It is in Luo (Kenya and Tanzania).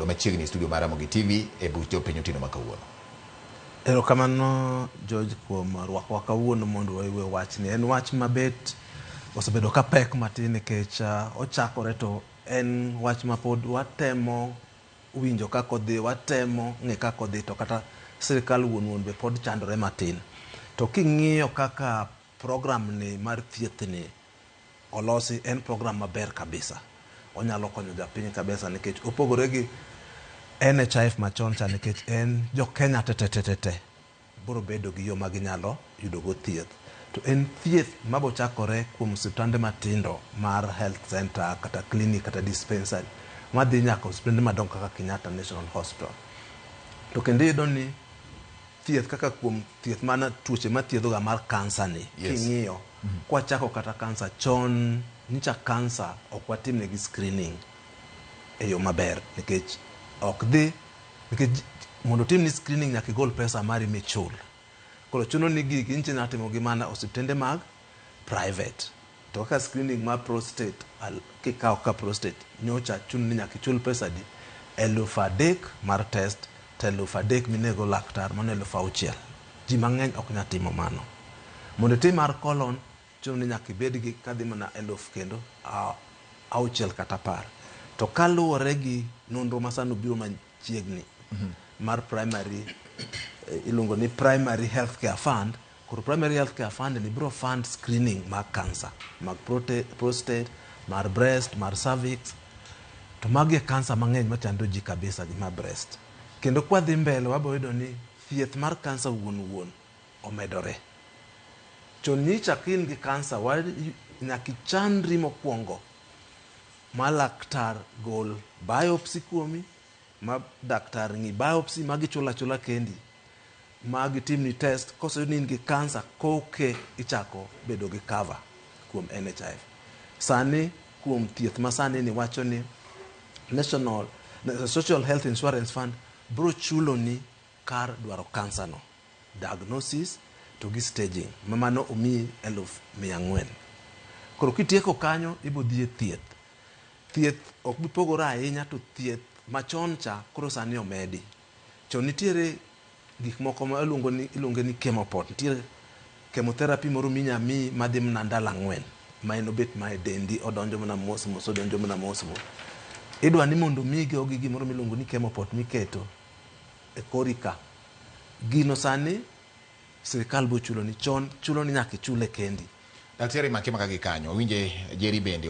machiegni studio mar Ramogi TV e buch jopiny otieno ma kawuono. Erokamano George kuom rwakwa kawuono mondo waywe wachni. En wach mabet osebedo ka pek matin nikech ochakore to en wach ma pod watemo winjo kako odhi, watemo ng'e kako odhi, to kata sirikal wuon be pod chandore matin. To king'iyo kaka program ni mar thieth ni olosi, en program maber kabisa. Onyalo konyo japiny kabisa nikech opogore gi NHIF machon cha, nikech en jo Kenya te biro bedo gi yo ma ginyalo yudo go thieth. To en thieth mabo chakore kuom osiptande matindo mar health center kata clinic kata dispensary madhi nyaka osiptande madongo kaka Kenyatta National Hospital. To kendo iyudo ni thieth kaka kuom thieth mana tuoche mathiedho ga mar kansa ni, king'iyo kwa chako kata kansa chon, nyicha kansa ok watimne gi screening e yo maber nikech ok dhi, nikech mondo timni screening nyaka igol pesa mari michul. Koro chuno ni gigi nyicha natimo gi mana osiptende mag private. To kaka screening mar prostate, kikawo ka prostate nyocha chuno ni nyaka ichul pesa di 3,000 mar test, to 3,000 minego laktar, mano 6,000. Ji mang'eny ok nyal timo mano. Mondo tim mar colon chuno ni nyaka ibed gi kadhi mana 1,000 kendo 6 kata 10. To kaluwore gi nonro masano biro machiegni mar primary, iluongo ni Primary Healthcare Fund. Koro Primary Healthcare Fund ni biro fund screening mag cancer, mag prostate, mar breast, mar cervix. To magi cancer mang'eny machando ji kabisa gi mar breast. Kendo kwa dhi mbele wabo yudo ni thieth mar cancer wuon omedore. Chon nyicha kin gi cancer nyaka chandri mokwongo ma laktar gol biopsy kuomi, ma daktar ng'i biopsy magi chula kendi, magi timni test, kose ni in gi cancer koke ichako bedo gi cover kuom NHIF. Sani kuom thieth masani ni wacho ni National Social Health Insurance Fund bro chulo ni kar dwaro cancer no, diagnosis to gi staging, mamano omi 400,000. Koro kitieko kanyo ibo dhi e thieth. Thieth ok bipogore ahinya, to thieth machon cha koro sani omedi. Chon nitiere gik moko ma iluongo ni chemopot. Nitiere chemotherapy moro minyami madhi mana ndalo 4 ma en obet ma e dendi, odonjo mana mos odonjo mana mos. Idwa ni mondo migi ogi gimoro miluongo ni chemopot miketo e korika. Gino sani sirikal bo chulo ni, chon chulo ni nyaka ichule kendi. Daktari Makima kagi kanyo, winje Jerry bende